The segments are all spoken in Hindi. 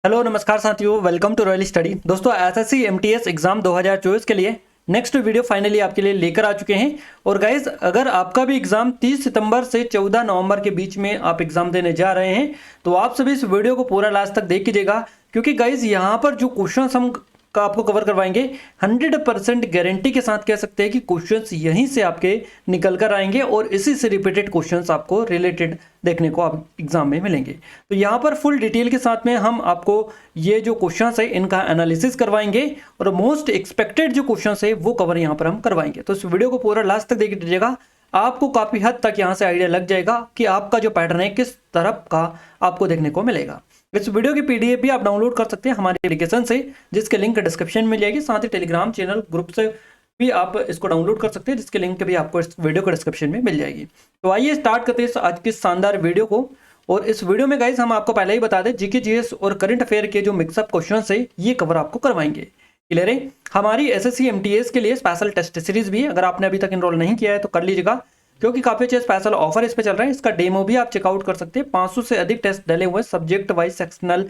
हेलो नमस्कार साथियों, वेलकम टू रॉयल स्टडी। दोस्तों एसएससी एमटीएस एग्जाम 2024 के लिए नेक्स्ट वीडियो फाइनली आपके लिए लेकर आ चुके हैं। और गाइज अगर आपका भी एग्जाम 30 सितंबर से 14 नवंबर के बीच में आप एग्जाम देने जा रहे हैं तो आप सभी इस वीडियो को पूरा लास्ट तक देख कीजिएगा, क्योंकि गाइज यहाँ पर जो क्वेश्चन हम का आपको कवर करवाएंगे 100% गारंटी के साथ कह सकते हैं कि क्वेश्चंस यहीं से आपके निकल कर आएंगे और इसी से रिपीटेड क्वेश्चंस आपको रिलेटेड देखने को आप एग्जाम में मिलेंगे। तो यहाँ पर फुल डिटेल के साथ में हम आपको ये जो क्वेश्चंस है इनका एनालिसिस करवाएंगे और मोस्ट एक्सपेक्टेड जो क्वेश्चंस है वो कवर यहाँ पर हम करवाएंगे। तो इस वीडियो को पूरा लास्ट तक देख लीजिएगा, आपको काफी हद तक यहाँ से आइडिया लग जाएगा कि आपका जो पैटर्न है किस तरफ का आपको देखने को मिलेगा। इस वीडियो की पीडीएफ भी आप डाउनलोड कर सकते हैं हमारे एप्लीकेशन से, जिसके लिंक डिस्क्रिप्शन में मिल जाएगी। साथ ही टेलीग्राम चैनल ग्रुप से भी आप इसको डाउनलोड कर सकते हैं, जिसके लिंक भी आपको इस वीडियो के डिस्क्रिप्शन में मिल जाएगी। तो आइए स्टार्ट करते हैं आज की शानदार वीडियो को। और इस वीडियो में गाइस हम आपको पहले ही बता दें, जीके जीएस और करंट अफेयर के जो मिक्सअप क्वेश्चन है ये कवर आपको करवाएंगे। क्लियर है? हमारी एसएससी एमटीएस के लिए स्पेशल टेस्ट सीरीज भी है, अगर आपने अभी तक इनरोल नहीं किया है तो कर लीजिएगा, क्योंकि काफी अच्छे स्पेशल ऑफर इस पे चल रहा है। इसका डेमो भी आप चेकआउट कर सकते हैं। 500 से अधिक टेस्ट डले हुए सब्जेक्ट वाइज, सेक्शनल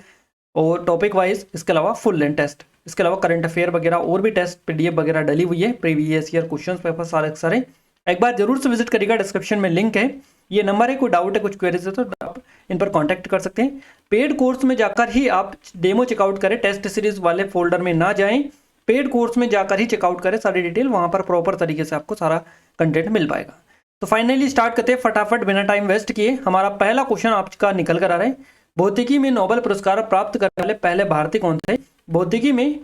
और टॉपिक वाइज, इसके अलावा फुल लेंथ टेस्ट, इसके अलावा करंट अफेयर वगैरह और भी टेस्ट पीडीएफ वगैरह डली हुई है, प्रीवियस ईयर क्वेश्चन पेपर सारे सारे। एक बार जरूर से विजिट करिएगा, डिस्क्रिप्शन में लिंक है, ये नंबर है। कोई डाउट है, कुछ क्वेरीज है तो आप इन पर कॉन्टैक्ट कर सकते हैं। पेड कोर्स में जाकर ही आप डेमो चेकआउट करें, टेस्ट सीरीज वाले फोल्डर में ना जाएं, पेड कोर्स में जाकर ही चेकआउट करें सारी डिटेल, वहां पर प्रॉपर तरीके से आपको सारा कंटेंट मिल पाएगा। तो फाइनली स्टार्ट करते हैं फटाफट बिना टाइम वेस्ट किए। हमारा पहला क्वेश्चन आपका निकल कर आ रहा है, भौतिकी में नोबेल पुरस्कार प्राप्त करने वाले पहले भारतीय कौन थे? भौतिकी में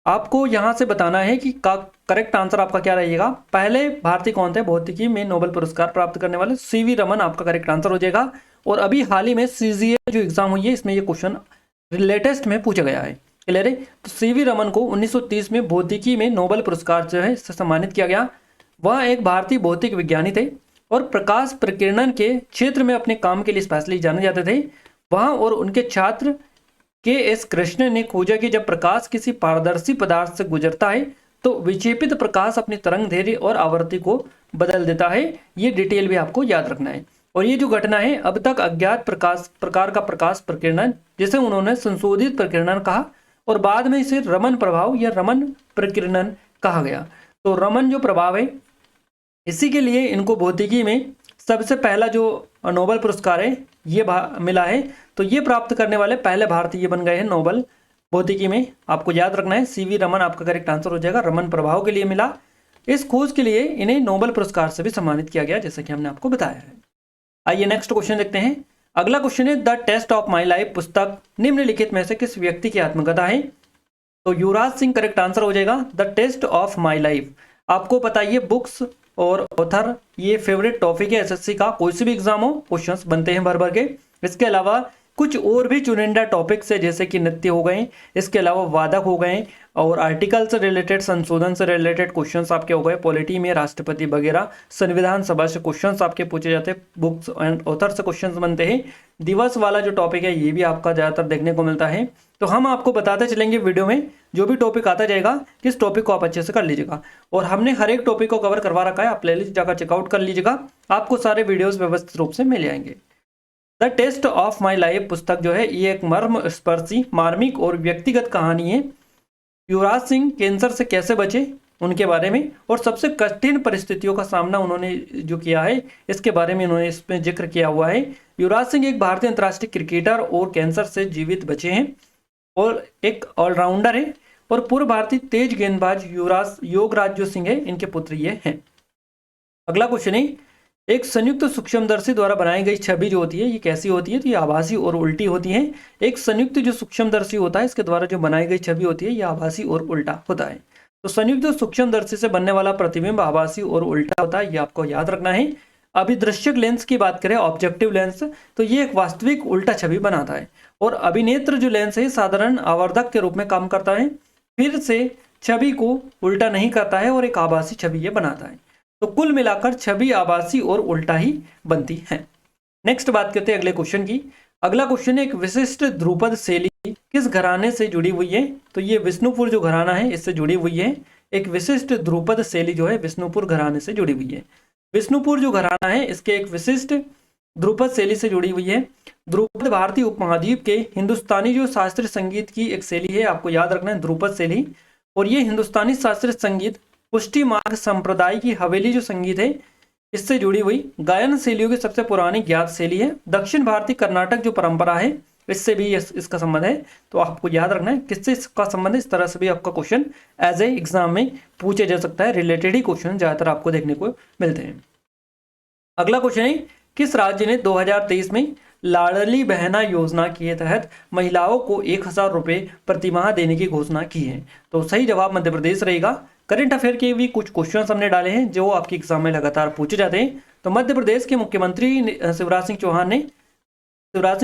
आपको यहां से बताना है कि करेक्ट आंसर आपका क्या रहेगा। पहले भारतीय कौन थे भौतिकी में नोबेल पुरस्कार प्राप्त करने वाले? सीवी रमन आपका करेक्ट आंसर हो जाएगा। और अभी हाल ही में सीजीए जो एग्जाम हुई है इसमें ये क्वेश्चन लेटेस्ट में पूछा गया है। क्लियर है? तो सीवी रमन को 1930 में भौतिकी में नोबेल पुरस्कार जो है इससे सम्मानित किया गया। वह एक भारतीय भौतिक विज्ञानी थे और प्रकाश प्रकीर्णन के क्षेत्र में अपने काम के लिए स्पेशली जाने जाते थे। वहां और उनके छात्र के.एस. कृष्ण ने खोजा कि जब प्रकाश किसी पारदर्शी पदार्थ से गुजरता है तो विक्षेपित प्रकाश अपनी तरंग दैर्ध्य और आवृत्ति को बदल देता है। ये डिटेल भी आपको याद रखना है। और ये जो घटना है अब तक अज्ञात प्रकार का प्रकाश प्रकीर्णन, जिसे उन्होंने संशोधित प्रकीर्णन कहा और बाद में इसे रमन प्रभाव या रमन प्रकीर्णन कहा गया। तो रमन जो प्रभाव है इसी के लिए इनको भौतिकी में सबसे पहला जो नोबेल पुरस्कार है ये मिला है। तो ये प्राप्त करने वाले पहले भारतीय बन गए हैं नोबेल भौतिकी में। आपको याद रखना है सीवी रमन आपका करेक्ट आंसर हो जाएगा। रमन प्रभाव के लिए मिला। इस खोज के लिए इन्हें नोबेल पुरस्कार से भी सम्मानित किया गया, जैसा कि हमने आपको बताया है। आइए नेक्स्ट क्वेश्चन देखते हैं। अगला क्वेश्चन है, the test of my life पुस्तक निम्नलिखित में से किस व्यक्ति की आत्मकथा है? तो युवराज सिंह करेक्ट आंसर हो जाएगा। The test of my life आपको पता है, बुक्स और ऑथर ये फेवरेट टॉपिक है एसएससी का। कोई से भी एग्जाम हो क्वेश्चंस बनते हैं भर भर के। इसके अलावा कुछ और भी चुनिंदा टॉपिक्स है, जैसे कि नृत्य हो गए, इसके अलावा वादक हो गए और आर्टिकल से रिलेटेड, संशोधन से रिलेटेड क्वेश्चंस आपके हो गए। पॉलिटी में राष्ट्रपति वगैरह, संविधान सभा से क्वेश्चंस आपके पूछे जाते हैं। बुक्स एंड ऑथर से क्वेश्चंस बनते हैं। दिवस वाला जो टॉपिक है ये भी आपका ज़्यादातर देखने को मिलता है। तो हम आपको बताते चलेंगे वीडियो में, जो भी टॉपिक आता जाएगा किस टॉपिक को आप अच्छे से कर लीजिएगा। और हमने हर एक टॉपिक को कवर करवा रखा है, आप प्लेलिस्ट जाकर चेकआउट कर लीजिएगा, आपको सारे वीडियोस व्यवस्थित रूप से मिल जाएंगे। The test of my life पुस्तक जो है ये एक मर्म स्पर्शी, मार्मिक और व्यक्तिगत कहानी है। युवराज सिंह कैंसर से कैसे बचे उनके बारे में और सबसे कठिन परिस्थितियों का सामना उन्होंने जो किया है इसके बारे में उन्होंने इसमें जिक्र किया हुआ है। युवराज सिंह एक भारतीय अंतर्राष्ट्रीय क्रिकेटर और कैंसर से जीवित बचे हैं और एक ऑलराउंडर है और पूर्व भारतीय तेज गेंदबाज योगराज जो सिंह है इनके पुत्र ये हैं। अगला क्वेश्चन है, एक संयुक्त सूक्ष्मदर्शी द्वारा बनाई गई छवि जो होती है ये कैसी होती है? तो ये आभासी और उल्टी होती है। एक संयुक्त जो सूक्ष्मदर्शी होता है इसके द्वारा जो बनाई गई छवि होती है ये आभासी और उल्टा होता है। तो संयुक्त सूक्ष्मदर्शी से बनने वाला प्रतिबिंब आभासी और उल्टा होता है, ये आपको याद रखना है। अभिदृश्यक लेंस की बात करें, ऑब्जेक्टिव लेंस, तो ये एक वास्तविक उल्टा छवि बनाता है। और अभिनेत्र जो लेंस है साधारण आवर्धक के रूप में काम करता है, फिर से छवि को उल्टा नहीं करता है और एक आभासी छवि ये बनाता है। तो कुल मिलाकर छवि आभासी और उल्टा ही बनती है। नेक्स्ट बात करते हैं अगले क्वेश्चन की। अगला क्वेश्चन है, एक विशिष्ट ध्रुपद शैली किस घराने से जुड़ी हुई है? तो ये विष्णुपुर जो घराना है इससे जुड़ी हुई है। एक विशिष्ट ध्रुपद शैली जो है विष्णुपुर घराने से जुड़ी हुई है। विष्णुपुर जो घराना है इसके एक विशिष्ट ध्रुपद शैली से जुड़ी हुई है। ध्रुपद भारतीय उपमहाद्वीप के हिंदुस्तानी जो शास्त्रीय संगीत की एक शैली है, आपको याद रखना है ध्रुपद शैली। और ये हिंदुस्तानी शास्त्रीय संगीत पुष्टि मार्ग संप्रदाय की हवेली जो संगीत है इससे जुड़ी हुई गायन शैलियों की सबसे पुरानी ज्ञात शैली है। दक्षिण भारतीय कर्नाटक जो परंपरा है इससे भी इसका संबंध है, तो आपको याद रखना है किससे इसका संबंध है। इस तरह से भी आपका क्वेश्चन एज ए एग्जाम में पूछे जा सकता है, रिलेटेड ही क्वेश्चन ज्यादातर आपको देखने को मिलते हैं। अगला क्वेश्चन है, किस राज्य ने 2023 में लाडली बहना योजना के तहत महिलाओं को 1000 रुपये प्रतिमाह देने की घोषणा की है? तो सही जवाब मध्य प्रदेश रहेगा। करंट अफेयर के भी कुछ क्वेश्चन हमने डाले हैं जो आपके एग्जाम में लगातार पूछे जाते हैं। तो मध्य प्रदेश के मुख्यमंत्री शिवराज सिंह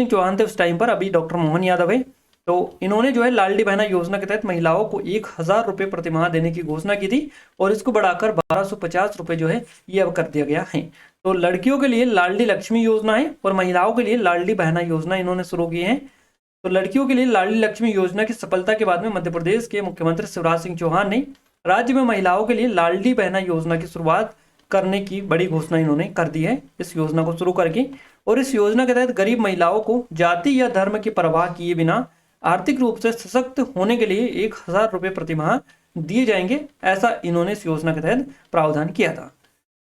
चौहान थे उस टाइम पर, अभी डॉक्टर मोहन यादव है। तो इन्होंने जो है लाडली बहना योजना के तहत महिलाओं को 1000 रुपये प्रतिमाह देने की घोषणा की थी और इसको बढ़ाकर 1250 रुपये जो है ये अब कर दिया गया है। तो लड़कियों के लिए लाडली लक्ष्मी योजना है और महिलाओं के लिए लाडली बहना योजना इन्होंने शुरू की है। तो लड़कियों के लिए लाडली लक्ष्मी योजना की सफलता के बाद में मध्य प्रदेश के मुख्यमंत्री शिवराज सिंह चौहान ने राज्य में महिलाओं के लिए लाडली बहना योजना की शुरुआत करने की बड़ी घोषणा इन्होंने कर दी है इस योजना को शुरू करके। और इस योजना के तहत गरीब महिलाओं को जाति या धर्म की परवाह किए बिना आर्थिक रूप से सशक्त होने के लिए 1000 रुपये प्रतिमाह दिए जाएंगे, ऐसा इन्होंने इस योजना के तहत प्रावधान किया था।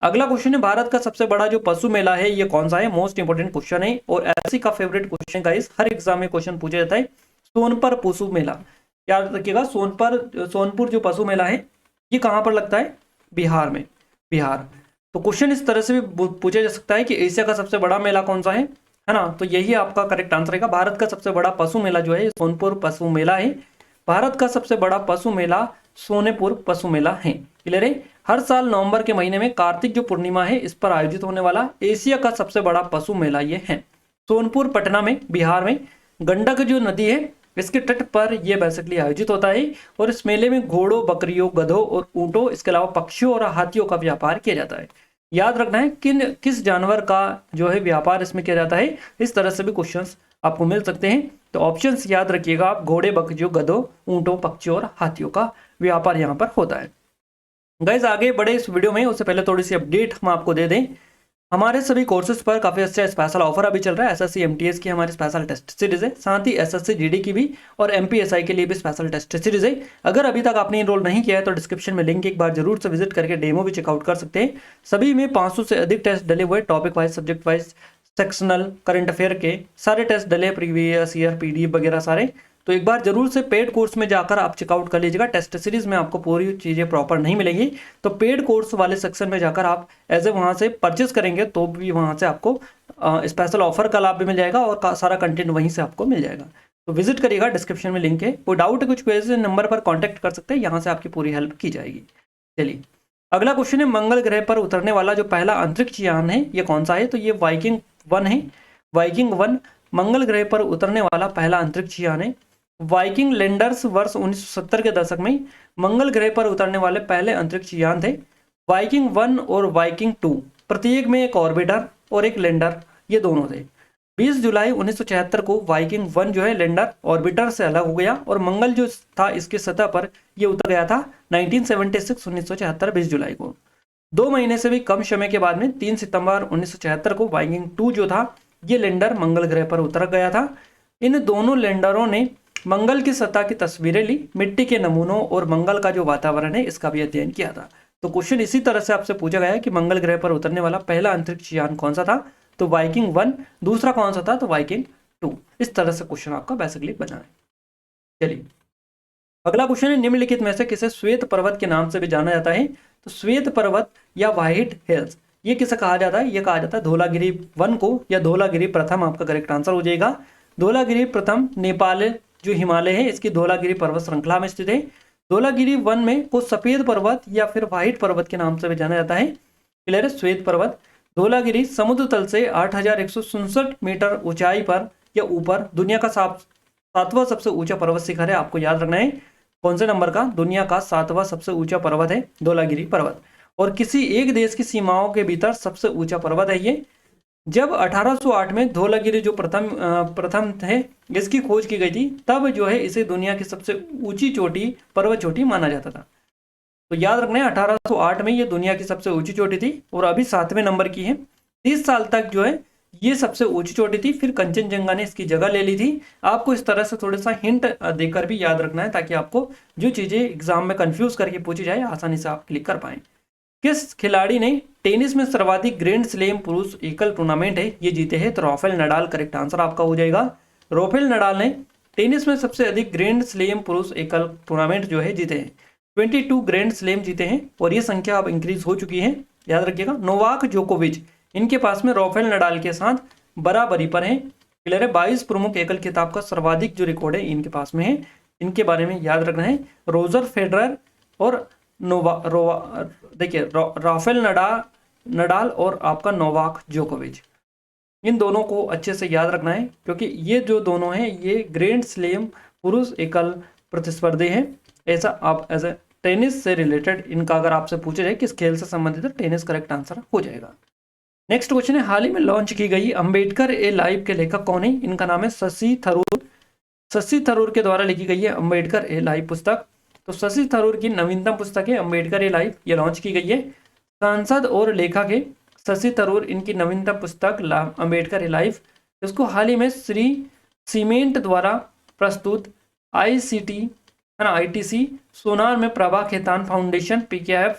अगला क्वेश्चन है, भारत का सबसे बड़ा जो पशु मेला है ये कौन सा है? मोस्ट इंपोर्टेंट क्वेश्चन है और ऐसी का फेवरेट क्वेश्चन गाइस, हर एग्जाम में क्वेश्चन पूछा जाता है। सोनपुर पशु मेला, याद रखिएगा। सोनपुर जो पशु मेला है ये कहाँ पर लगता है? बिहार में, बिहार। तो क्वेश्चन इस तरह से भी पूछा जा सकता है कि एशिया का सबसे बड़ा मेला कौन सा है ना? तो यही आपका करेक्ट आंसर रहेगा। भारत का सबसे बड़ा पशु मेला जो है सोनपुर पशु मेला है। भारत का सबसे बड़ा पशु मेला सोनेपुर पशु मेला है। क्लियर है? हर साल नवंबर के महीने में कार्तिक जो पूर्णिमा है इस पर आयोजित होने वाला एशिया का सबसे बड़ा पशु मेला ये है। सोनपुर पटना में, बिहार में गंडक जो नदी है इसके तट पर यह बेसिकली आयोजित होता है और इस मेले में घोड़ों, बकरियों, गधों और ऊंटों, इसके अलावा पक्षियों और हाथियों का व्यापार किया जाता है। याद रखना है किस जानवर का जो है व्यापार इसमें किया जाता है, इस तरह से भी क्वेश्चंस आपको मिल सकते हैं। तो ऑप्शंस याद रखिएगा आप, घोड़े, बकरियों, गधों, ऊंटों, पक्षियों और हाथियों का व्यापार यहाँ पर होता है। गाइज आगे बढ़े इस वीडियो में उससे पहले थोड़ी सी अपडेट हम आपको दे दें। हमारे सभी कोर्सेज पर काफ़ी अच्छा स्पेशल ऑफर अभी चल रहा है। एसएससी एमटीएस की हमारी स्पेशल टेस्ट सीरीज है, साथ ही एसएससी जीडी की भी और एमपीएसआई के लिए भी स्पेशल टेस्ट सीरीज है। अगर अभी तक आपने इनरोल नहीं किया है तो डिस्क्रिप्शन में लिंक एक बार जरूर से विजिट करके डेमो भी चेकआउट कर सकते हैं। सभी में 500 से अधिक टेस्ट डले हुए, topic wise, subject wise, sectional, current affair के सारे टेस्ट डले, प्रीवियस ईयर, पीडीएफ वगैरह सारे। तो एक बार जरूर से पेड कोर्स में जाकर आप चेकआउट कर लीजिएगा। टेस्ट सीरीज में आपको पूरी चीज़ें प्रॉपर नहीं मिलेंगी, तो पेड कोर्स वाले सेक्शन में जाकर आप ऐसे वहाँ से परचेस करेंगे तो भी वहाँ से आपको स्पेशल ऑफर का लाभ भी मिल जाएगा और सारा कंटेंट वहीं से आपको मिल जाएगा। तो विजिट करिएगा, डिस्क्रिप्शन में लिंक है। कोई डाउट है, कुछ क्वेश्चन, नंबर पर कॉन्टैक्ट कर सकते हैं, यहाँ से आपकी पूरी हेल्प की जाएगी। चलिए अगला क्वेश्चन है, मंगल ग्रह पर उतरने वाला जो पहला अंतरिक्ष यान है ये कौन सा है? तो ये वाइकिंग 1 है। वाइकिंग 1 मंगल ग्रह पर उतरने वाला पहला अंतरिक्ष यान है। वाइकिंग लैंडर्स वर्ष 1970 के दशक में मंगल ग्रह पर उतरने वाले पहले अंतरिक्ष यान थे। वाइकिंग 1 और वाइकिंग 2 प्रत्येक में एक ऑर्बिटर और एक लैंडर, ये दोनों थे। 20 जुलाई 1976 को वाइकिंग 1 जो है लैंडर ऑर्बिटर से अलग हो गया और मंगल जो था इसके सतह पर ये उतर गया था 1976 20 जुलाई को। 2 महीने से भी कम समय के बाद में 3 सितंबर 1976 को वाइकिंग 2 जो था ये लैंडर मंगल ग्रह पर उतर गया था। इन दोनों लैंडरों ने मंगल की सतह की तस्वीरें ली, मिट्टी के नमूनों और मंगल का जो वातावरण है इसका भी अध्ययन किया था। तो क्वेश्चन इसी तरह से आपसे पूछा गया है कि मंगल ग्रह पर उतरने वाला पहला अंतरिक्ष यान कौन सा था? तो वाइकिंग 1, दूसरा कौन सा था? तो वाइकिंग 2। इस तरह से क्वेश्चन आपका बेसिकली बना है। चलिए अगला क्वेश्चन है, निम्नलिखित में से किसे श्वेत पर्वत के नाम से भी जाना जाता है? तो श्वेत पर्वत या व्हाइट हिल्स ये किसे कहा जाता है? ये कहा जाता है धौलागिरी 1 को या धौलागिरी प्रथम, आपका करेक्ट आंसर हो जाएगा। धौलागिरी प्रथम नेपाल जो हिमालय है इसकी धौलागिरी पर्वत श्रृंखला में स्थित है। धौलागिरी 1 में को सफेद पर्वत या फिर व्हाइट पर्वत के नाम से भी जाना जाता है। क्लियर है? श्वेत पर्वत धौलागिरी समुद्र तल से 8167 मीटर ऊंचाई पर या ऊपर दुनिया का 7वां सबसे ऊंचा पर्वत शिखर है। आपको याद रखना है कौन से नंबर का? दुनिया का 7वां सबसे ऊंचा पर्वत है धौलागिरी पर्वत, और किसी एक देश की सीमाओं के भीतर सबसे ऊंचा पर्वत है ये। जब 1808 में धौलागिरी जो प्रथम थे इसकी खोज की गई थी तब जो है इसे दुनिया की सबसे ऊंची चोटी, पर्वत चोटी माना जाता था। तो याद रखना है 1808 में ये दुनिया की सबसे ऊंची चोटी थी और अभी 7वें नंबर की है। 30 साल तक जो है ये सबसे ऊंची चोटी थी, फिर कंचनजंगा ने इसकी जगह ले ली थी। आपको इस तरह से थोड़ा सा हिंट देकर भी याद रखना है, ताकि आपको जो चीजें एग्जाम में कंफ्यूज करके पूछी जाए आसानी से आप क्लिक कर पाए। किस खिलाड़ी ने टेनिस में सर्वाधिक ग्रैंड स्लैम पुरुष एकल टूर्नामेंट है ये जीते हैं? तो राफेल नडाल करेक्ट आंसर आपका हो जाएगा। राफेल नडाल ने टेनिस में सबसे अधिक ग्रैंड स्लैम पुरुष एकल टूर्नामेंट जो है जीते हैं, 22 ग्रैंड स्लैम जीते हैं, और ये संख्या अब इंक्रीज हो चुकी है, याद रखिएगा। नोवाक जोकोविच, इनके पास में राफेल नडाल के साथ बराबरी पर है। क्लियर है, 22 प्रमुख एकल खिताब का सर्वाधिक जो रिकॉर्ड है इनके पास में है, इनके बारे में याद रखना है। रोजर फेडरर और देखिए राफेल नडाल और आपका नोवाक जोकोविच, इन दोनों को अच्छे से याद रखना है, क्योंकि ये जो दोनों हैं ये ग्रैंड स्लैम पुरुष एकल प्रतिस्पर्धी हैं। ऐसा आप एज ए टेनिस से रिलेटेड इनका अगर आपसे पूछा जाए किस खेल से संबंधित है, टेनिस करेक्ट आंसर हो जाएगा। नेक्स्ट क्वेश्चन है, हाल ही में लॉन्च की गई अंबेडकर ए लाइव के लेखक कौन है? इनका नाम है शशि थरूर। शशि थरूर के द्वारा लिखी गई है अंबेडकर ए लाइव पुस्तक। तो शशि थरूर की नवीनतम पुस्तक है अंबेडकर ए लाइव, ये लॉन्च की गई है। सांसद और लेखक है शशि थरूर, इनकी नवीनतम पुस्तक अंबेडकर ए लाइव, इसको हाल ही में श्री सीमेंट द्वारा प्रस्तुत ICT है ना, ITC सोनार में प्रभा खेतान फाउंडेशन PKF,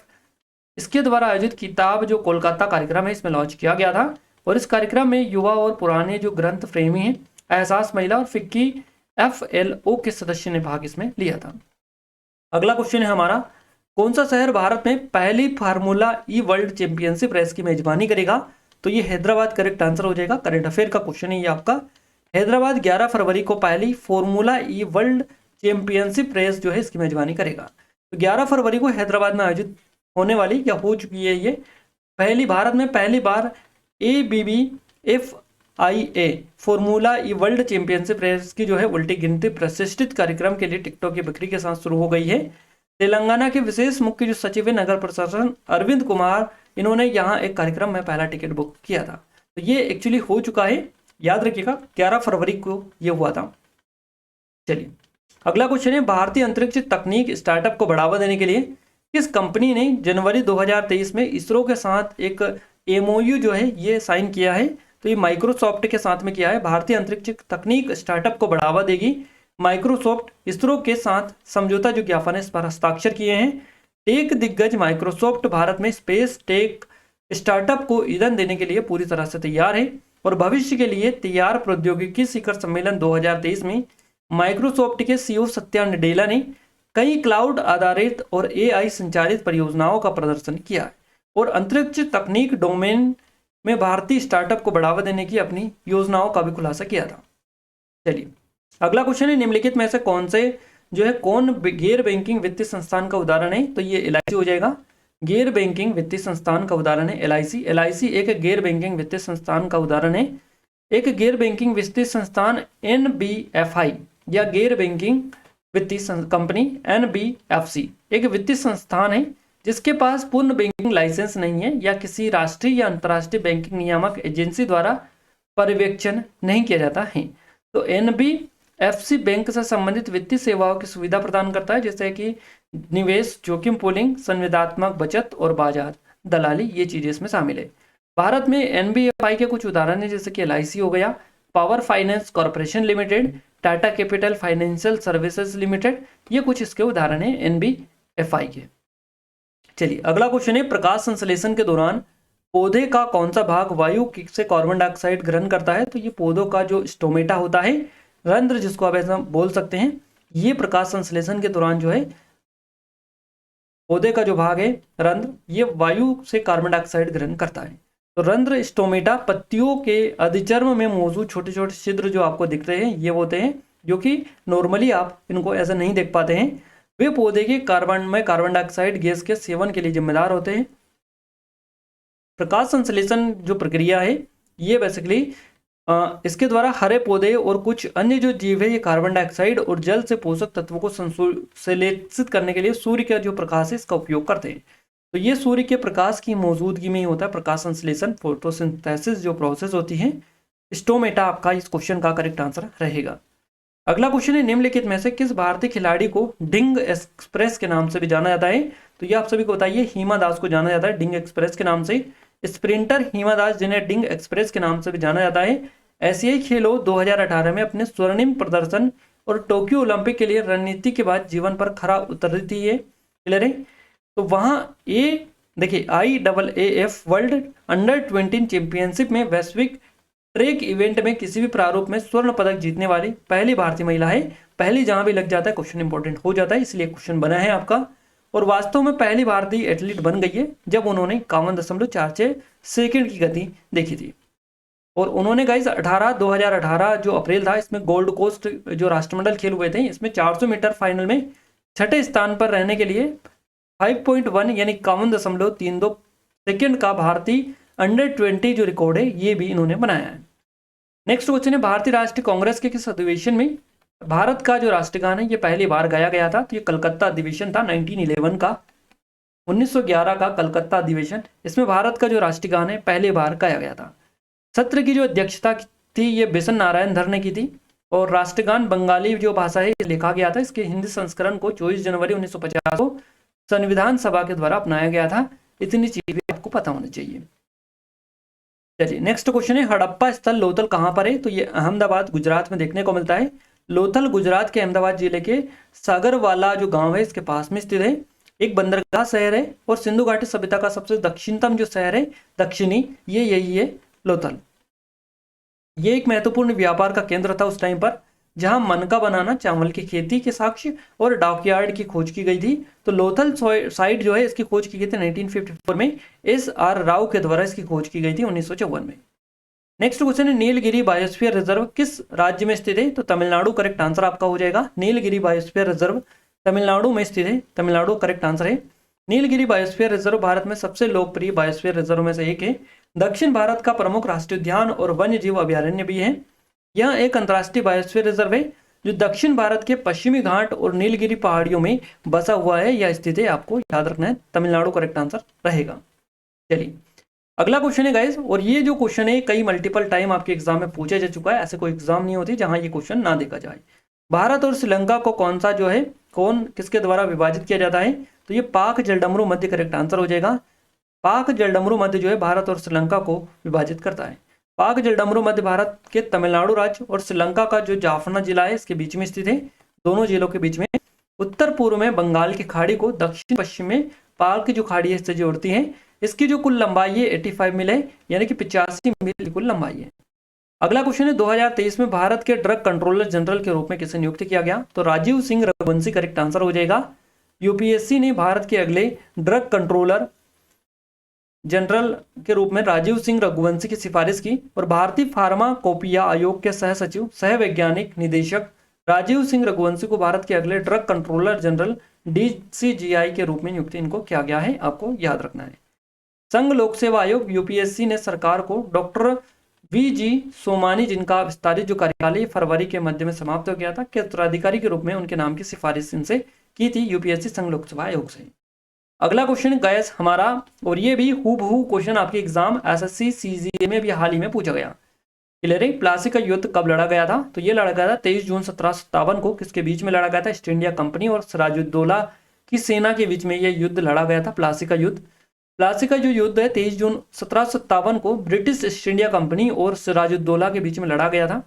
इसके द्वारा आयोजित किताब जो कोलकाता कार्यक्रम है इसमें लॉन्च किया गया था। और इस कार्यक्रम में युवा और पुराने जो ग्रंथ प्रेमी हैं, एहसास महिला और फिक्की FLO के सदस्य ने भाग इसमें लिया था। अगला क्वेश्चन है हमारा, कौन सा शहर भारत में पहली फार्मूला ई वर्ल्ड चैंपियनशिप रेस की मेजबानी करेगा? तो ये हैदराबाद करेक्ट आंसर हो जाएगा। करंट अफेयर का क्वेश्चन है ये आपका। हैदराबाद 11 फरवरी को पहली फॉर्मूला ई वर्ल्ड चैंपियनशिप रेस जो है इसकी मेजबानी करेगा। तो 11 फरवरी को हैदराबाद में आयोजित होने वाली या हो चुकी है ये पहली, भारत में पहली बार ABBFIA फॉर्मूला ई वर्ल्ड चैंपियनशिप रेस की जो है उल्टी गिनती प्रतिष्ठित कार्यक्रम के लिए टिकटों की बिक्री के साथ शुरू हो गई है। तेलंगाना के विशेष मुख्य जो सचिव है नगर प्रशासन अरविंद कुमार, इन्होंने यहाँ एक कार्यक्रम में पहला टिकट बुक किया था। तो ये एक्चुअली हो चुका है, याद रखिएगा 11 फरवरी को ये हुआ था। चलिए अगला क्वेश्चन है, भारतीय अंतरिक्ष तकनीक स्टार्टअप को बढ़ावा देने के लिए किस कंपनी ने जनवरी 2023 में इसरो के साथ एक MOU जो है ये साइन किया है? तो ये माइक्रोसॉफ्ट के साथ में किया है। भारतीय अंतरिक्ष तकनीक स्टार्टअप को बढ़ावा देगी माइक्रोसॉफ्ट, इसरो के साथ समझौता जो ज्ञापन है इस पर हस्ताक्षर किए हैं। टेक दिग्गज माइक्रोसॉफ्ट भारत में स्पेस टेक स्टार्टअप को ईंधन देने के लिए पूरी तरह से तैयार है, और भविष्य के लिए तैयार प्रौद्योगिकी शिखर सम्मेलन 2023 में माइक्रोसॉफ्ट के CEO सत्या नडेला ने कई क्लाउड आधारित और AI संचालित परियोजनाओं का प्रदर्शन किया है, और अंतरिक्ष तकनीक डोमेन में भारतीय स्टार्टअप को बढ़ावा देने की अपनी योजनाओं का भी खुलासा किया था। चलिए अगला क्वेश्चन है, निम्नलिखित में से कौन गैर बैंकिंग वित्तीय संस्थान का उदाहरण है? तो ये LIC हो जाएगा। गैर बैंकिंग वित्तीय संस्थान का उदाहरण है LIC एक गैर बैंकिंग वित्तीय संस्थान का उदाहरण है। एक गैर बैंकिंग वित्तीय संस्थान NBFI या गैर बैंकिंग वित्तीय कंपनी NBFC एक वित्तीय संस्थान है जिसके पास पूर्ण बैंकिंग लाइसेंस नहीं है या किसी राष्ट्रीय या अंतर्राष्ट्रीय बैंकिंग नियामक एजेंसी द्वारा पर्यवेक्षण नहीं किया जाता है। तो NBFC बैंक से संबंधित वित्तीय सेवाओं की सुविधा प्रदान करता है, जैसे कि निवेश, जोखिम पूलिंग, संविदात्मक बचत और बाजार दलाली, ये चीजें इसमें शामिल है। भारत में NBFI के कुछ उदाहरण है, जैसे कि LIC हो गया, power finance corporation limited, Tata capital financial services limited, ये कुछ इसके उदाहरण है NBFI के। चलिए अगला क्वेश्चन है, प्रकाश संश्लेषण के दौरान पौधे का कौन सा भाग वायु से कार्बन डाइऑक्साइड ग्रहण करता है? तो ये पौधों का जो स्टोमेटा होता है, रंध्र जिसको आप ऐसा बोल सकते हैं, ये प्रकाश संश्लेषण के दौरान जो है पौधे का जो भाग है रंध्र, ये वायु से कार्बन डाइऑक्साइड ग्रहण करता है। तो रंध्र स्टोमेटा पत्तियों के अधिचर्म में मौजूद छोटे छोटे छिद्र जो आपको दिख रहे हैं ये होते हैं, जो कि नॉर्मली आप इनको ऐसा नहीं देख पाते हैं। वे पौधे के कार्बन डाइऑक्साइड गैस के सेवन के लिए जिम्मेदार होते हैं। प्रकाश संश्लेषण जो प्रक्रिया है ये बेसिकली इसके द्वारा हरे पौधे और कुछ अन्य जो जीव है ये कार्बन डाइऑक्साइड और जल से पोषक तत्वों को संश्लेषित करने के लिए सूर्य का जो प्रकाश है इसका उपयोग करते हैं। तो ये सूर्य के प्रकाश की मौजूदगी में ही होता है प्रकाश संश्लेषण, फोटोसिंथेसिस जो प्रोसेस होती है। स्टोमेटा आपका इस क्वेश्चन का करेक्ट आंसर रहेगा। अगला क्वेश्चन है, निम्नलिखित में से किस भारतीय खिलाड़ी को डिंग एक्सप्रेस के नाम से भी जाना जाता है? तो ये आप सभी को बताइए, हिमा दास को जाना जाता है डिंग एक्सप्रेस के नाम से। स्प्रिंटर हिमा दास, जिन्हें डिंग एक्सप्रेस के नाम से भी जाना जाता है, एशियाई खेलों 2018 में अपने स्वर्णिम प्रदर्शन और टोक्यो ओलंपिक के लिए रणनीति के बाद जीवन पर खरा उतरी थी। ये क्लियर है। तो वहां ये देखिए IAAF वर्ल्ड अंडर-20 चैंपियनशिप में वैश्विक ट्रैक इवेंट में किसी भी प्रारूप में स्वर्ण पदक जीतने वाली पहली भारतीय महिला है। पहली जहां भी लग जाता है क्वेश्चन इंपॉर्टेंट हो जाता है, इसलिए क्वेश्चन बना है आपका। और वास्तव में पहली भारतीय एथलीट बन गई है जब उन्होंने 51.46 सेकंड की गति देखी थी। और उन्होंने गाइस 2018 जो अप्रैल था, इसमें गोल्ड कोस्ट जो राष्ट्रमंडल खेल हुए थे, इसमें 400 मीटर फाइनल में छठे स्थान पर रहने के लिए 5.1 यानी 51.32 सेकंड का भारतीय अंडर-20 जो रिकॉर्ड है ये भी इन्होंने बनाया है। नेक्स्ट क्वेश्चन है, भारतीय राष्ट्रीय कांग्रेस के किस अधिवेशन में भारत का जो राष्ट्रगान है ये पहली बार गाया गया था? तो ये कलकत्ता अधिवेशन था 1911 का, 1911 का कलकत्ता अधिवेशन। इसमें भारत का जो राष्ट्रगान है पहली बार गाया गया था। सत्र की जो अध्यक्षता थी ये बिशन नारायण धर ने की थी। और राष्ट्रगान बंगाली जो भाषा है लिखा गया था। इसके हिंदी संस्करण को 24 जनवरी 1950 को संविधान सभा के द्वारा अपनाया गया था। इतनी चीज भी आपको पता होनी चाहिए। चलिए नेक्स्ट क्वेश्चन है, हड़प्पा स्थल लोथल कहाँ पर है? तो ये अहमदाबाद गुजरात में देखने को मिलता है। लोथल गुजरात के अहमदाबाद जिले के सागरवाला जो गांव है इसके पास में स्थित है। एक बंदरगाह शहर है और सिंधु घाटी सभ्यता का सबसे दक्षिणतम जो शहर है दक्षिणी, ये यही है लोथल। ये एक महत्वपूर्ण व्यापार का केंद्र था उस टाइम पर, जहां मनका बनाना, चावल की खेती के साक्ष्य और डॉकयार्ड की खोज की गई थी। तो लोथल साइट जो है इसकी खोज की गई थी 1954 में। SR राव के द्वारा इसकी खोज की गई थी 1954 में। नेक्स्ट क्वेश्चन है, नीलगिरी बायोस्फीयर रिजर्व किस राज्य में स्थित है? तो तमिलनाडु करेक्ट आंसर आपका हो जाएगा। नीलगिरी बायोस्फीयर रिजर्व तमिलनाडु में स्थित है। तमिलनाडु करेक्ट आंसर है। नीलगिरी बायोस्फीयर रिजर्व भारत में सबसे लोकप्रिय बायोस्फीयर रिजर्व में से एक है। दक्षिण भारत का प्रमुख राष्ट्रीय उद्यान और वन्य जीव अभयारण्य भी है। यह एक अंतर्राष्ट्रीय बायोस्फीयर रिजर्व है जो दक्षिण भारत के पश्चिमी घाट और नीलगिरी पहाड़ियों में बसा हुआ है या स्थित है। आपको याद रखना है, तमिलनाडु करेक्ट आंसर रहेगा। चलिए अगला क्वेश्चन है गाइस, और ये जो क्वेश्चन है कई मल्टीपल टाइम आपके एग्जाम में पूछा जा चुका है। ऐसे कोई एग्जाम नहीं होती जहां ये क्वेश्चन ना देखा जाए। भारत और श्रीलंका को कौन सा जो है किसके द्वारा विभाजित किया जाता है? तो ये पाक जलडमरू मध्य करेक्ट आंसर हो जाएगा। पाक जलडमरू मध्य जो है भारत और श्रीलंका को विभाजित करता है। पाक जलडमरू मध्य भारत के तमिलनाडु राज्य और श्रीलंका का जो जाफना जिला है इसके बीच में स्थित है। दोनों जिलों के बीच में उत्तर पूर्व में बंगाल की खाड़ी को, दक्षिण पश्चिम में पाक की जो खाड़ी है इससे जोड़ती है। इसकी जो कुल लंबाई है 85 मील है, यानी कि 85 मील की कुल लंबाई है। अगला क्वेश्चन है, 2023 में भारत के ड्रग कंट्रोलर जनरल के रूप में किसे नियुक्त किया गया? तो राजीव सिंह रघुवंशी करेक्ट आंसर हो जाएगा। यूपीएससी ने भारत के अगले ड्रग कंट्रोलर जनरल के रूप में राजीव सिंह रघुवंशी की सिफारिश की। और भारतीय फार्माकोपिया आयोग के सह सचिव सह वैज्ञानिक निदेशक राजीव सिंह रघुवंशी को भारत के अगले ड्रग कंट्रोलर जनरल DCGI के रूप में नियुक्त इनको किया गया है। आपको याद रखना है। संघ लोक सेवा आयोग यूपीएससी ने सरकार को डॉक्टर VG सोमानी, जिनका विस्तारित जो कार्यकाल फरवरी के मध्य में समाप्त हो गया था, के उत्तराधिकारी के रूप में उनके नाम की सिफारिश इनसे की थी यूपीएससी संघ लोक सेवा आयोग से। अगला क्वेश्चन गैस हमारा, और ये भी हूबहू क्वेश्चन आपके एग्जाम SSC CGA में भी हाल ही में पूछा गया। क्लियर है, प्लासी का युद्ध कब लड़ा गया था? तो ये लड़ा गया था 23 जून 1757 को। किसके बीच में लड़ा गया था? ईस्ट इंडिया कंपनी और सिराजुद्दौला की सेना के बीच में यह युद्ध लड़ा गया था, प्लासी का युद्ध। प्लासी का जो युद्ध है 23 जून 1757 को ब्रिटिश ईस्ट इंडिया कंपनी और सिराजुद्दौला के बीच में लड़ा गया था।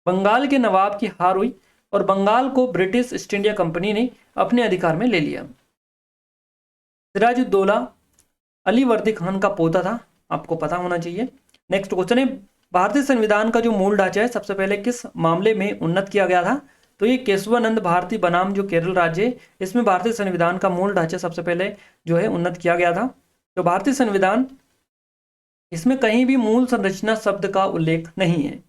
बंगाल के नवाब की हार हुई और बंगाल को ब्रिटिश ईस्ट इंडिया कंपनी ने अपने अधिकार में ले लिया। सिराजुद्दौला अली वर्दी खान का पोता था, आपको पता होना चाहिए। नेक्स्ट क्वेश्चन है, भारतीय संविधान का जो मूल ढांचा है सबसे पहले किस मामले में उन्नत किया गया था? तो ये केशवानंद भारती बनाम जो केरल राज्य है, इसमें भारतीय संविधान का मूल ढांचा सबसे पहले जो है उन्नत किया गया था। तो भारतीय संविधान, इसमें कहीं भी मूल संरचना शब्द का उल्लेख नहीं है।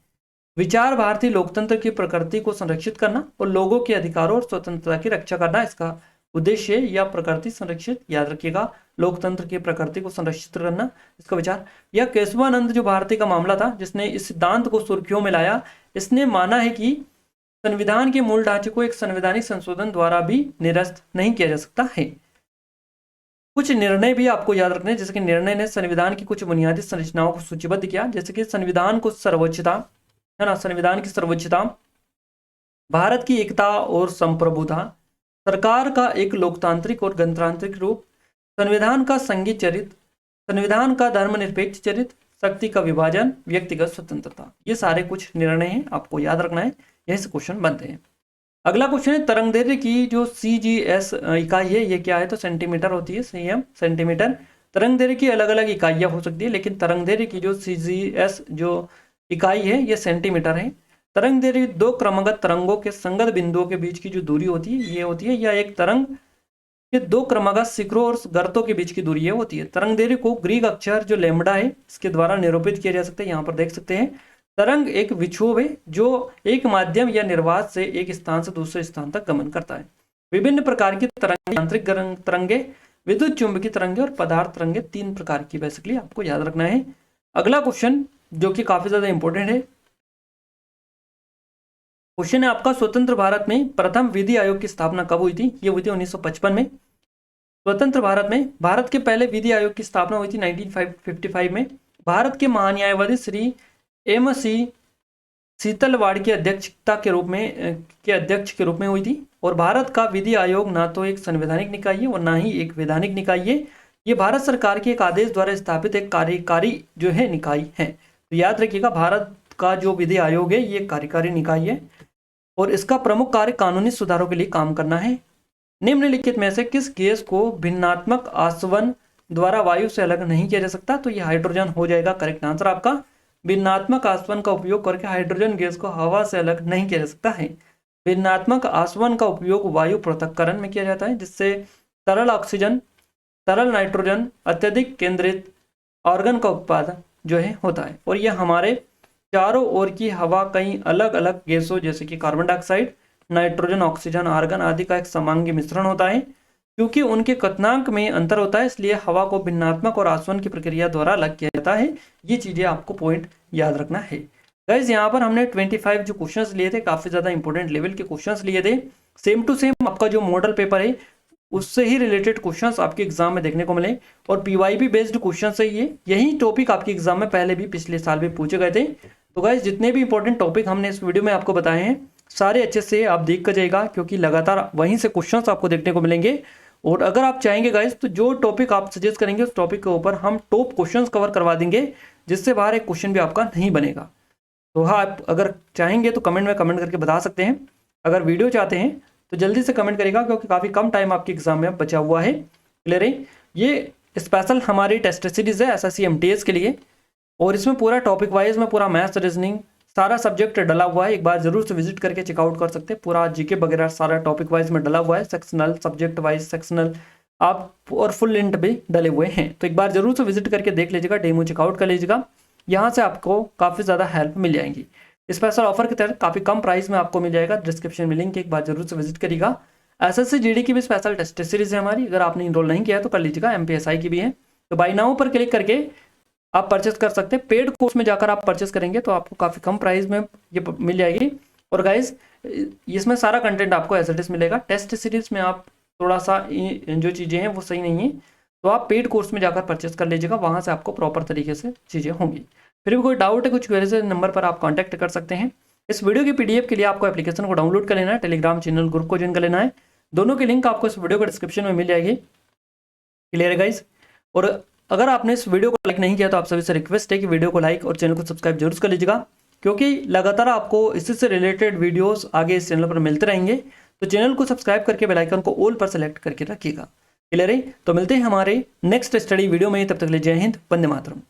विचार भारतीय लोकतंत्र की प्रकृति को संरक्षित करना और लोगों के अधिकारों और स्वतंत्रता की रक्षा करना इसका उद्देश्य या प्रकृति संरक्षित, याद रखिएगा, लोकतंत्र की प्रकृति को संरक्षित करना इसका विचार। यह केशवानंद जो भारती का मामला था जिसने इस सिद्धांत को सुर्खियों में लाया, इसने माना है कि संविधान के मूल ढांचे को एक संवैधानिक संशोधन द्वारा भी निरस्त नहीं किया जा सकता है। कुछ निर्णय भी आपको याद रखने, जैसे कि निर्णय ने संविधान की कुछ बुनियादी संरचनाओं को सूचीबद्ध किया, जैसे कि संविधान को सर्वोच्चता है ना, संविधान की सर्वोच्चता, भारत की एकता और संप्रभुता, सरकार का एक लोकतांत्रिक और गणतांत्रिक रूप, संविधान का संघीय चरित्र, संविधान का धर्मनिरपेक्ष चरित्र, शक्ति का विभाजन, व्यक्तिगत स्वतंत्रता। ये सारे कुछ निर्णय हैं, आपको याद रखना है, यही से क्वेश्चन बनते हैं। अगला क्वेश्चन है तरंगदैर्घ्य की जो CGS इकाई है ये क्या है, तो सेंटीमीटर होती है, CM सेंटीमीटर। तरंगदैर्घ्य की अलग अलग इकाइयाँ हो सकती है, लेकिन तरंगदैर्घ्य की जो CGS जो इकाई है ये सेंटीमीटर है। तरंगदैर्घ्य दो क्रमागत तरंगों के संगत बिंदुओं के बीच की जो दूरी होती है ये होती है, या एक तरंग के दो क्रमागत शिखरों और गर्तों के बीच की दूरी ये होती है। तरंगदैर्घ्य को ग्रीक अक्षर जो लैम्बडा है इसके द्वारा निरूपित किया जा सकता है। यहाँ पर देख सकते हैं तरंग एक विक्षोभ है जो एक माध्यम या निर्वात से एक स्थान से दूसरे स्थान तक गमन करता है। विभिन्न प्रकार की तरंगे, यांत्रिक तरंगे, विद्युत चुंबकीय तरंगे और पदार्थ तरंगे, 3 प्रकार की बेसिकली आपको याद रखना है। अगला क्वेश्चन जो कि काफी ज्यादा इंपॉर्टेंट है, क्वेश्चन है आपका स्वतंत्र भारत में प्रथम विधि आयोग की स्थापना कब हुई थी, ये हुई थी 1955 में। स्वतंत्र भारत में भारत के पहले विधि आयोग की स्थापना हुई थी 1955 में। भारत के महान्यायवादी श्री M.C. शीतलवाड़ की अध्यक्षता के अध्यक्ष के रूप में हुई थी। और भारत का विधि आयोग ना तो एक संवैधानिक निकाय है और ना ही एक वैधानिक निकाय है, ये भारत सरकार के एक आदेश द्वारा स्थापित एक कार्यकारी जो है निकाय है। तो याद रखिएगा भारत का जो विधि आयोग है ये कार्यकारी निकाय है और इसका प्रमुख कार्य कानूनी सुधारों के लिए काम करना है। निम्नलिखित में से किस गैस को भिन्नात्मक आसवन द्वारा वायु से अलग नहीं किया जा सकता, तो ये हाइड्रोजन हो जाएगा करेक्ट आंसर आपका। भिन्नात्मक आसवन का उपयोग करके हाइड्रोजन गैस को हवा से अलग नहीं किया जा सकता है। भिन्नात्मक आसवन का उपयोग वायु पृथक्करण में किया जाता है, जिससे तरल ऑक्सीजन, तरल नाइट्रोजन, अत्यधिक केंद्रित ऑर्गन का उत्पादन जो है होता है। और यह हमारे चारों ओर की हवा कई अलग अलग गैसों जैसे कि carbon dioxide, nitrogen, oxygen, argon आदि का एक समांगी मिश्रण होता है। क्योंकि उनके कथनांक में अंतर होता है इसलिए हवा को भिन्नात्मक और आसवन की प्रक्रिया द्वारा अलग किया जाता है। ये चीजें आपको पॉइंट याद रखना है। गाइस यहाँ पर हमने 25 जो क्वेश्चंस लिए थे, काफी ज्यादा इंपॉर्टेंट लेवल के क्वेश्चंस लिए थे। सेम टू सेम आपका जो मॉडल पेपर है उससे ही रिलेटेड क्वेश्चंस आपके एग्जाम में देखने को मिले और PYB बेस्ड क्वेश्चन है ये। यही टॉपिक आपके एग्जाम में पहले भी पिछले साल भी पूछे गए थे। तो गाइस जितने भी इंपॉर्टेंट टॉपिक हमने इस वीडियो में आपको बताए हैं सारे अच्छे से आप देख कर जाएगा, क्योंकि लगातार वहीं से क्वेश्चंस आपको देखने को मिलेंगे। और अगर आप चाहेंगे गाइस तो जो टॉपिक आप सजेस्ट करेंगे उस टॉपिक के ऊपर हम टॉप क्वेश्चंस कवर करवा देंगे, जिससे बाहर एक क्वेश्चन भी आपका नहीं बनेगा। तो हाँ, आप अगर चाहेंगे तो कमेंट में कमेंट करके बता सकते हैं। अगर वीडियो चाहते हैं तो जल्दी से कमेंट करेगा, क्योंकि काफ़ी कम टाइम आपके एग्जाम में बचा हुआ है। क्लियर है? ये स्पेशल हमारी टेस्ट सीरीज है SSC MTS के लिए और इसमें पूरा टॉपिक वाइज में पूरा मैथ्स, रीजनिंग सारा सब्जेक्ट डला हुआ है। एक बार जरूर से विजिट करके चेकआउट कर सकते हैं। पूरा GK वगैरह सारा टॉपिक वाइज में डला हुआ है, सेक्शनल, सब्जेक्ट वाइज सेक्शनल आप और फुल लिंक भी डले हुए हैं। तो एक बार जरूर से विजिट करके देख लीजिएगा, डेमो चेकआउट कर लीजिएगा। यहाँ से आपको काफ़ी ज़्यादा हेल्प मिल जाएंगी। स्पेशल ऑफर के तहत काफ़ी कम प्राइस में आपको मिल जाएगा। डिस्क्रिप्शन में लिंक, एक बार जरूर से विजिट करिएगा। SSC GD की भी स्पेशल टेस्ट सीरीज है हमारी, अगर आपने इनरोल नहीं किया है तो कर लीजिएगा। MPSI की भी है, तो बाय नाउ पर क्लिक करके आप परचेस कर सकते हैं। पेड कोर्स में जाकर आप परचेस करेंगे तो आपको काफ़ी कम प्राइस में ये मिल जाएगी। और गाइज इसमें सारा कंटेंट आपको एज इट इज मिलेगा। टेस्ट सीरीज में आप थोड़ा सा जो चीज़ें हैं वो सही नहीं है, तो आप पेड कोर्स में जाकर परचेस कर लीजिएगा, वहाँ से आपको प्रॉपर तरीके से चीज़ें होंगी। फिर भी कोई डाउट है, कुछ क्वेरीज है, नंबर पर आप कॉन्टैक्ट कर सकते हैं। इस वीडियो की PDF के लिए आपको एप्लीकेशन को डाउनलोड कर लेना है, टेलीग्राम चैनल ग्रुप को ज्वाइन कर लेना है। दोनों की लिंक आपको इस वीडियो के डिस्क्रिप्शन में मिल जाएगी। क्लियर है गाइज? और अगर आपने इस वीडियो को लाइक नहीं किया तो आप सभी से रिक्वेस्ट है कि वीडियो को लाइक और चैनल को सब्सक्राइब जरूर कर लीजिएगा, क्योंकि लगातार आपको इसी से रिलेटेड वीडियोस आगे इस चैनल पर मिलते रहेंगे। तो चैनल को सब्सक्राइब करके बेल आइकन को ऑल पर सेलेक्ट करके रखिएगा। क्लियर है? तो मिलते हैं हमारे नेक्स्ट स्टडी वीडियो में, तब तक के लिए जय हिंद, वंदे मातरम।